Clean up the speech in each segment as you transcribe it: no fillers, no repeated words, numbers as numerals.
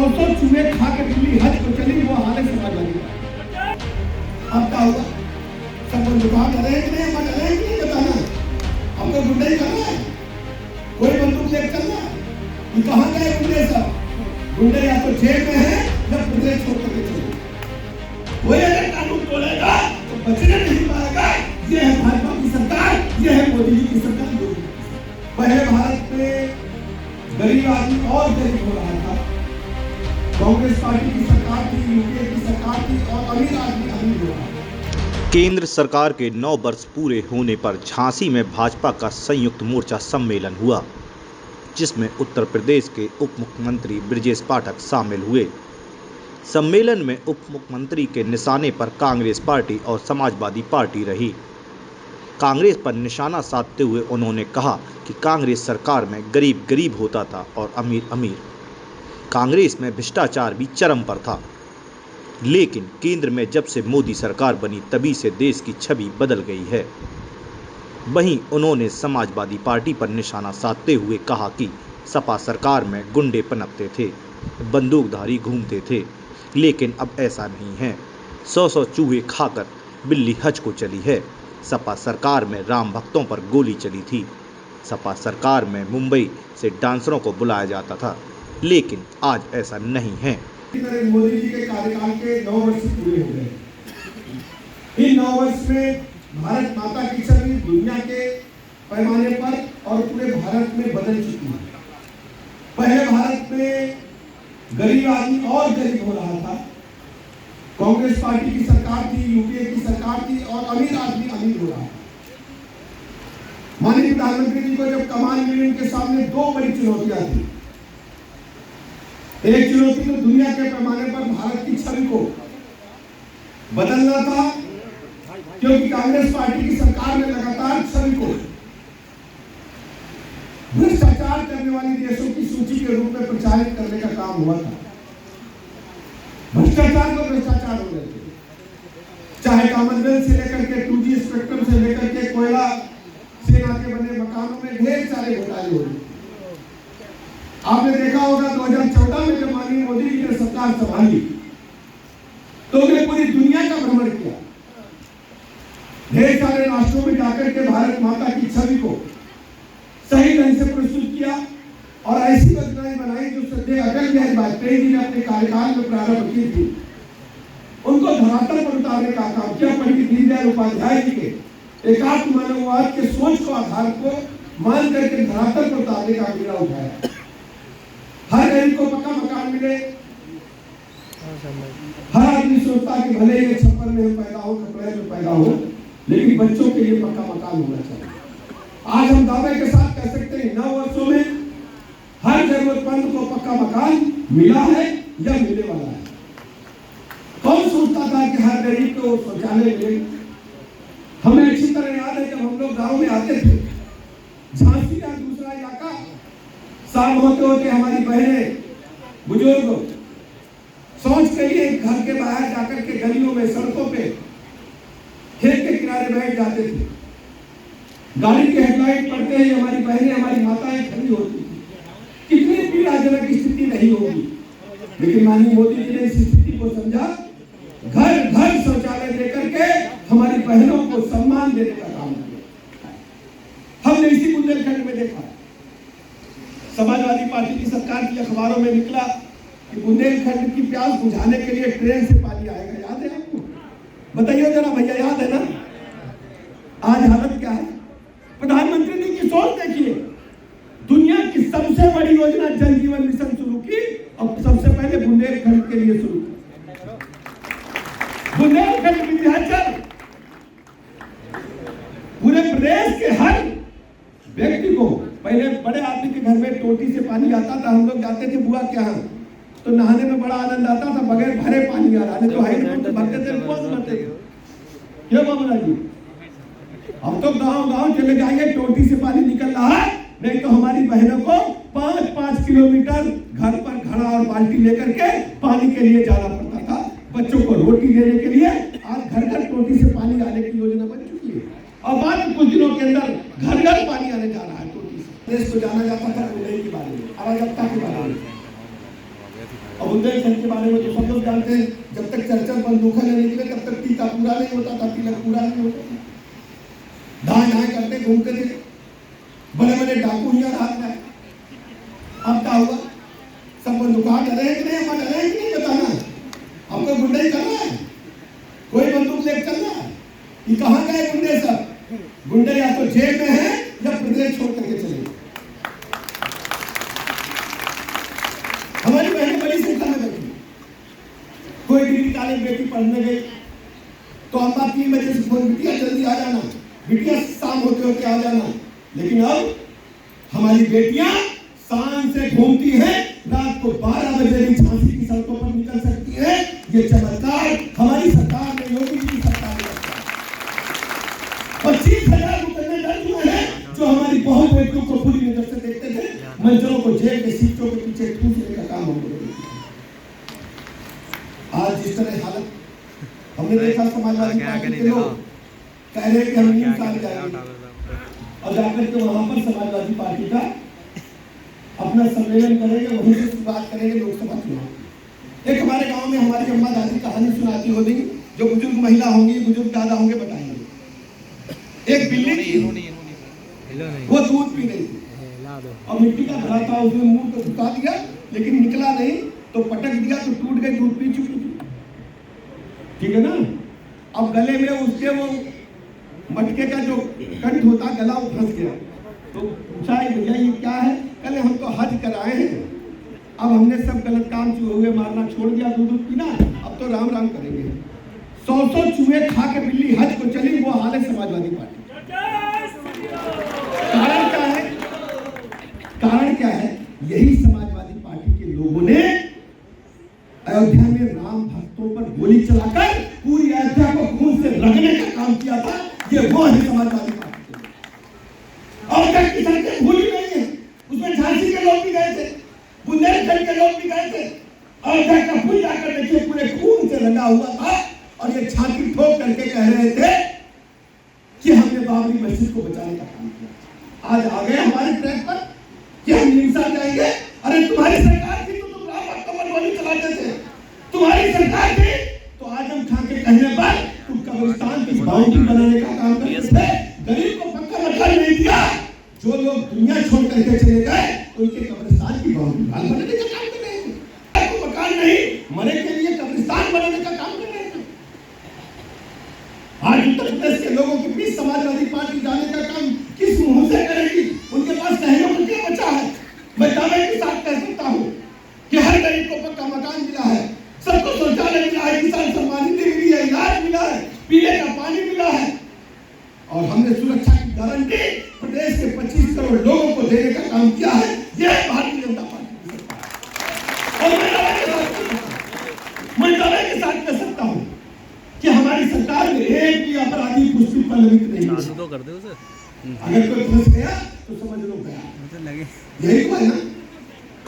100 चूहे खा के बिल्ली हज को चली, वो हाल है समाजवादी का। अब क्या हुआ? सब विभाग डरे कि नहीं, हम डरे कि नहीं बताना, हम तो गुंडे ही करना है, कोई बंदूक लेकर चलना। ये कहाँ गए गुंडे? सब गुंडे या तो जेल में है या प्रदेश छोड़ करके चले। कोई अगर कानून तोड़ेगा तो बचने नहीं पाएगा। ये है भाजपा की सरकार, ये है मोदी जी की सरकार। पहले भारत में गरीब आदमी और गरीब हो रहा था, कांग्रेस पार्टी की सरकार थी, यूपीए की सरकार थी, और अमीर आदमी अमीर हो रहा था। केंद्र सरकार के 9 वर्ष पूरे होने पर झांसी में भाजपा का संयुक्त मोर्चा सम्मेलन हुआ, जिसमें उत्तर प्रदेश के उप मुख्यमंत्री ब्रजेश पाठक शामिल हुए। सम्मेलन में उप मुख्यमंत्री के निशाने पर कांग्रेस पार्टी और समाजवादी पार्टी रही। कांग्रेस पर निशाना साधते हुए उन्होंने कहा कि कांग्रेस सरकार में गरीब गरीब होता था और अमीर अमीर। कांग्रेस में भ्रष्टाचार भी चरम पर था, लेकिन केंद्र में जब से मोदी सरकार बनी तभी से देश की छवि बदल गई है। वहीं उन्होंने समाजवादी पार्टी पर निशाना साधते हुए कहा कि सपा सरकार में गुंडे पनपते थे, बंदूकधारी घूमते थे, लेकिन अब ऐसा नहीं है। 100 चूहे खाकर बिल्ली हज को चली है। सपा सरकार में राम भक्तों पर गोली चली थी। सपा सरकार में मुंबई से डांसरों को बुलाया जाता था, लेकिन आज ऐसा नहीं है। मोदी जी के कार्यकाल के 9 वर्ष पूरे हो गए। इन 9 वर्ष में भारत माता की छवि दुनिया के पैमाने पर और पूरे भारत में बदल चुकी है। पहले भारत में गरीब आदमी और गरीब हो रहा था, कांग्रेस पार्टी की सरकार थी, यूपीए की सरकार थी, और अमीर आदमी अमीर हो रहा था। माननीय प्रधानमंत्री जी को जब कमान मिली, उनके सामने 2 बड़ी चुनौतियां थी। एक चुनौती तो दुनिया के पैमाने पर भारत की छवि को बदलना था, क्योंकि कांग्रेस पार्टी की सरकार ने लगातार छवि को भ्रष्टाचार करने वाली देशों की सूची के रूप में प्रचारित करने का काम हुआ था। भ्रष्टाचार को भ्रष्टाचार हो रहे थे, चाहे कॉमनवेल्थ से लेकर के 2G स्पेक्ट्रम से लेकर के कोयला सेना के बने मकानों में ढेर सारे घोटाले हो रहे। आपने देखा होगा 2014 में जब माननीय मोदी जी ने सरकार संभाली तो उन्होंने पूरी दुनिया का भ्रमण किया, ढेर सारे राष्ट्रों में जाकर के भारत माता की छवि को सही ढंग से प्रस्तुत किया और ऐसी योजनाएं बनाई जो श्रद्धेय अटल बिहारी वाजपेयी जी ने अपने कार्यकाल में प्रारंभ की थी, उनको धरातल पर उतारने का काम किया। पंडित दीनदयाल उपाध्याय जी के एकात्म मानववाद के सोच को आधार को मान करके धरातल पर उतारने का बीड़ा उठाया। हर गरीब को पक्का मकान मिले। हर आदमी सोचता है कि भले ही छप्पर में हम पैदा हो, कपड़े में पैदा हो, लेकिन बच्चों के लिए पक्का मकान होना चाहिए। आज हम दावे के साथ कह सकते हैं 9 वर्षों में हर जरूरतमंद को पक्का मकान मिला है या मिलने वाला है। कौन सोचता था कि हर गरीब को शौचालय मिले? हमें अच्छी तरह याद है जब हम लोग गांव में आते थे, झांसी का दूसरा इलाका, शाम होते होते हमारी बहनें बुजुर्ग शौच के लिए घर के बाहर जाकर के गलियों में, सड़कों पे, खेत के किनारे बैठ जाते थे। गाड़ी के हेडलाइट पड़ते ही हमारी बहनें, हमारी माताएं खड़ी होती थी। कितनी पीड़ाजनक स्थिति नहीं होगी, लेकिन माननीय मोदी जी ने इस स्थिति को समझा, घर घर शौचालय देकर के हमारी बहनों को सम्मान देने का काम किया। हमने इसी बुंदेलखंड में देखा, समाजवादी पार्टी की सरकार की अखबारों में निकला कि बुंदेलखंड की प्यास बुझाने के लिए ट्रेन से पानी आएगा। याद है आपको? बताइए जरा भैया, याद है ना? आज हालत क्या है? प्रधानमंत्री जी की सोच देखिए, दुनिया की सबसे बड़ी योजना जल जीवन मिशन शुरू की और सबसे पहले बुंदेलखंड के लिए शुरू की। बुंदेलखंड विंध्याचल, पूरे प्रदेश के हर व्यक्ति को, पहले बड़े आदमी के घर में टोटी से पानी आता था, हम लोग जाते थे बुआ के यहाँ तो नहाने में बड़ा आनंद आता था, बगैर भरे पानी आ रहा है, तो हाइड्रेट भरते थे, कुआं से भरते थे। क्यों बाबूलाल जी? हम तो गांव चले जाएंगे, टोटी से पानी निकल रहा है, नहीं तो हमारी बहनों को 5-5 किलोमीटर घर पर घड़ा और बाल्टी लेकर के पानी के लिए जाना पड़ता था। बच्चों को रोटी देने के लिए आज घर घर टोटी से पानी आने की योजना बन चुकी है, और बाद कुछ दिनों के अंदर घर घर पानी आने जा रहा है टोटी से। देश को जाना जाता था की बारे में, अराजकता के बारे में। अब बुंदेलखंड के बारे में तो सब लोग जानते हैं, जब तक चरचर बंदूकें नहीं निकले तब तक टीका पूरा नहीं होता था, तिलक पूरा नहीं होता था। धाए धाए करते घूमते थे, बड़े बड़े डाकू ही हाथ में। अब क्या हुआ? सब बंदूका डरे कि नहीं, हम डरे कि नहीं बताना, हमको गुंडे ही करना है, कोई बंदूक लेकर चल रहा है। ये कहाँ गए गुंडे? सब गुंडे या तो जेल में है या प्रदेश छोड़ करके चले गए। हमारी बहनें बड़ी संख्या में बैठी, कोई डिग्री कॉलेज बेटी पढ़ने गई तो अम्मा 3 बजे से फोन, बिटिया जल्दी आ जाना, बिटिया शाम होते होते आ जाना। लेकिन अब हमारी बेटियां शाम से घूमती हैं, रात को 12 बजे भी झांसी की सड़कों पर निकल सकती है। ये चमत्कार हमारी सरकार ने, योगी जी की सरकार ने 25,000 रुपए दर्ज हुए हैं, जो हमारी बहुत बेटियों को पूरी नजर से देखते थे, मंजरों को जेल के सीटों के पीछे ठूसने का काम हम लोग। आज जिस तरह हालत हमने देखा, समाजवादी पार्टी के लोग कह रहे कि हम नींद साल जाएंगे और जाकर के वहां पर समाजवादी पार्टी का अपना सम्मेलन करेंगे, वहीं से शुरुआत करेंगे लोकसभा चुनाव। एक हमारे गांव में हमारी अम्मा दादी कहानी सुनाती होगी, जो बुजुर्ग महिला होंगी, बुजुर्ग दादा होंगे, बताएंगे। एक बिल्ली थी, वो दूध पी रही थी और मिट्टी का भरा था, उसने मुंह को झुका दिया लेकिन निकला नहीं, तो पटक दिया तो टूट गई, दूध पी चुकी थी, ठीक है ना। अब गले में उसके वो मटके का जो कंठ होता गला, वो फंस गया। तो पूछा भैया ये क्या है? कल हम तो हज कराए हैं, अब हमने सब गलत काम चूहे मारना छोड़ दिया, दूध पीना, अब तो राम राम करेंगे। 100 चूहे खा के बिल्ली हज को चली, वो हाल है समाजवादी पार्टी। कारण क्या है? कारण क्या है? यही समाजवादी पार्टी के लोगों ने अयोध्या में राम भक्तों पर गोली चलाकर पूरी अयोध्या को खून से रगड़ने का काम किया था। ये वो है समाजवादी पार्टी। और तक की सड़कें भूली नहीं है, उसमें झांसी के लोग भी गए थे, बुंदेलखंड के लोग भी गए थे। अयोध्या का पुल जाकर देखिए, पूरे खून से रंगा हुआ था और ये छाती ठोक करके कह रहे थे कि हमने बाबरी मस्जिद को बचाने का काम किया। आज आ गए हमारे ट्रैक पर कि हम हिंसा जाएंगे। अरे तुम्हारी सरकार थी तो तुम राम भक्तों पर गोली चलाते थे, तुम्हारी सरकार थी तो आजम खान के कहने पर तुम कब्रिस्तान की बाउंड्री बनाने का काम करते थे, गरीब को पक्का मकान नहीं दिया। जो लोग दुनिया छोड़ करके चले गए उनके कब्रिस्तान की बाउंड्री बनाने का काम कर रहे थे, मकान नहीं, मरे के लिए कब्रिस्तान बनाने का काम कर रहे थे। आज उत्तर प्रदेश के लोगों के बीच समाजवादी पार्टी जाने का काम किस मुंह से करेगी? उनके पास कहने को क्या बचा है? मैं दावे के साथ कह सकता हूँ कि हर गरीब को पक्का मकान मिला है, सबको शौचालय मिला है, किसान सम्मान निधि मिली है, इलाज मिला है, पीने का पानी मिला है, और हमने सुरक्षा की गारंटी प्रदेश के 25 करोड़ लोगों को देने का काम किया है। यह भारतीय जनता पार्टी की सरकार। और मैं दावे के साथ कह सकता हूँ कि हमारी सरकार में एक भी अपराधी पुष्टि पर लगित नहीं है। तो कर दे उसे, अगर कोई फंस गया तो समझ लो गया, मुझे लगे यही तो है ना।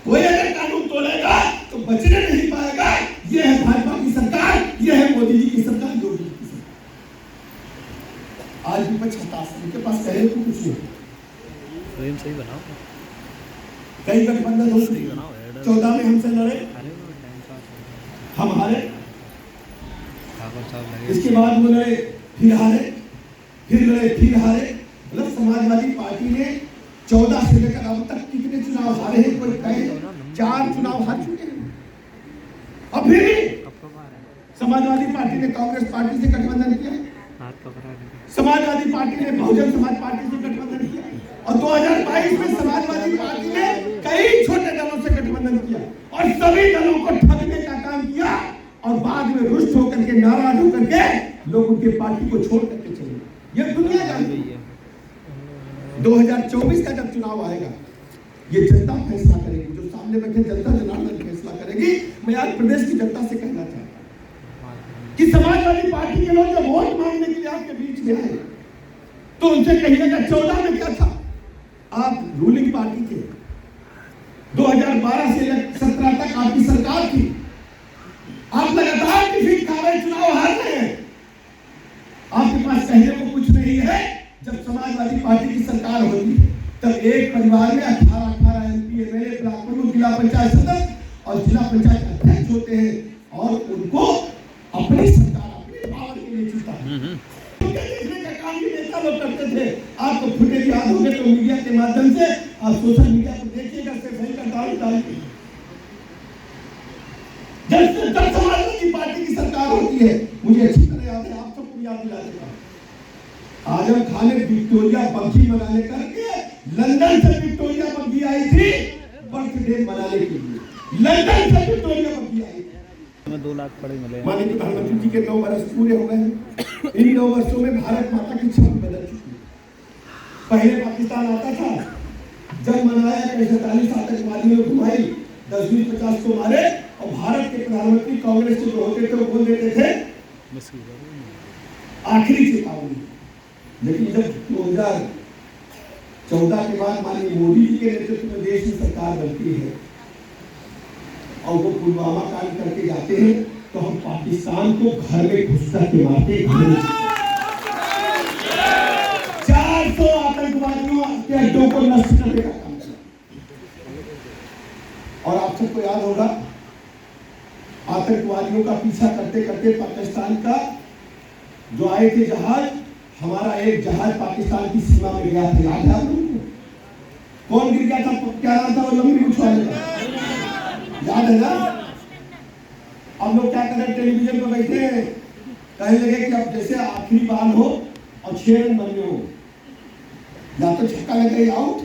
कोई अगर कानून तोड़ेगा तो बचने नहीं पाएगा। यह है भाजपा की सरकार, यह है मोदी जी की सरकार, योगी जी की सरकार। आज विपक्ष हताश, उनके पास कहने को कुछ नहीं। फ्रेम सही बनाओ, कई गठबंधन हो सही बनाओ। 14 में हमसे लड़े, हम हारे, इसके बाद वो लड़े फिर हारे, फिर लड़े फिर हारे। मतलब समाजवादी पार्टी ने 14 से लेकर अब तक कितने चुनाव हारे हैं? कोई कहे 4 चुनाव हार चुके हैं। अब फिर समाजवादी पार्टी ने कांग्रेस पार्टी से गठबंधन किया, समाजवादी पार्टी ने बहुजन समाज पार्टी से गठबंधन किया, और 2022 में समाजवादी पार्टी ने कई छोटे दलों से गठबंधन किया और सभी दलों को ठगने का काम किया, और बाद में रुष्ट होकर के, नाराज होकर के लोग उनके पार्टी को छोड़ करके चले गए। ये दुनिया जानती है। 2024 का जब चुनाव आएगा, ये जनता फैसला करेगी, जो सामने बैठे जनता जनार्दन फैसला करेगी। मैं आज प्रदेश की जनता से कहना चाहता हूं कि समाजवादी पार्टी के लोग जब वोट मांगने के लिए आपके बीच में आए तो उनसे कहिएगा 14 में क्या था? आप रूलिंग पार्टी थे, 2012 से 17 तक आपकी सरकार थी, आप लगातार डिफीट खा रहे, चुनाव हार रहे हैं, आपके पास कहने को कुछ नहीं है। जब समाजवादी पार्टी की सरकार होती है तब एक परिवार में 18 MP, MLA, ब्लॉक प्रमुख, जिला पंचायत सदस्य और जिला पंचायत आप सोशल मीडिया पर देखिएगा सही का दाल डालती जब समाजवादी की पार्टी की सरकार होती है, मुझे अच्छी तरह याद है, आप सबको याद दिला देता हूं। आजम खान ने विक्टोरिया बग्घी मनाने करके लंदन से विक्टोरिया बग्घी आई थी बर्थडे मनाने के लिए, लंदन से विक्टोरिया बग्घी आई थी। हमें 2 लाख पड़े मिले। माननीय प्रधानमंत्री जी के 9 वर्ष पूरे हो गए हैं। इन 9 वर्षों में भारत माता की छवि बदल चुकी है। पहले पाकिस्तान आता था, जब मनाया कि 47 आतंकवादियों ने घुमाई, 10-20-50 को मारे, और भारत के प्रधानमंत्री कांग्रेस के जो होते थे वो बोल देते थे आखिरी चेतावनी। लेकिन जब 2014 के बाद माननीय मोदी जी के नेतृत्व में देश में सरकार बनती है और वो पुलवामा कांड करके जाते हैं, तो हम पाकिस्तान को घर में घुस के मारते 400 आतंकवादियों के अड्डों को नष्ट करने का काम किया। और आप सबको याद होगा, आतंकवादियों का पीछा करते करते पाकिस्तान का जो आए थे जहाज, हमारा एक जहाज पाकिस्तान की सीमा में गया था, याद है आप लोगों को? कौन गिर गया था, क्या नाम था वो लंबी कुछ वाले का, याद है ना? अब लोग क्या कर रहे हैं, टेलीविजन पर बैठे हैं, कहने लगे कि अब जैसे आखिरी बाल हो और 6 रन बनने हो, या तो छक्का लग गई आउट।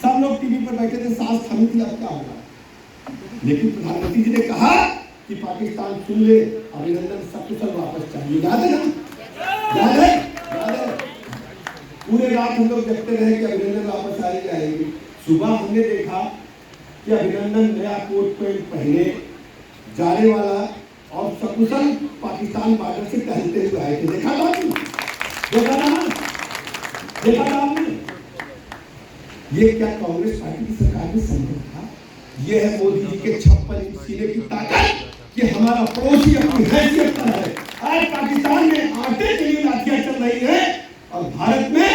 सब लोग टीवी पर बैठे थे, सांस थमी थी, अब क्या होगा? लेकिन प्रधानमंत्री जी ने कहा कि पाकिस्तान सुन ले, अभिनंदन सकुशल वापस चाहिए, याद है ना? याद है? याद है? पूरे रात हम लोग देखते रहे कि अभिनंदन वापस आएंगे। सुबह हमने देखा कि अभिनंदन नया कोट पैंट पहने जाने वाला और सकुशल पाकिस्तान बॉर्डर से टहलते हुए आए थे। देखा था आपने? देखा था? देखा था आपने? ये क्या कांग्रेस पार्टी की सरकार में संभव था? ये है मोदी जी के 56 इंच सीने की ताकत कि हमारा पड़ोसी अपनी हैसियत पर है। आज पाकिस्तान में आटे के लिए लाठियां चल रही है और भारत में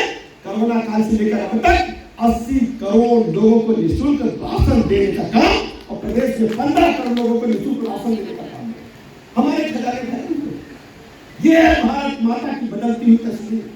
कोरोना काल से लेकर अब तक 80 करोड़ लोगों को निःशुल्क राशन देने का काम, और प्रदेश में 15 करोड़ लोगों को निःशुल्क राशन देने का काम है। हमारे खजाने भरे। ये है भारत माता की बदलती हुई तस्वीर।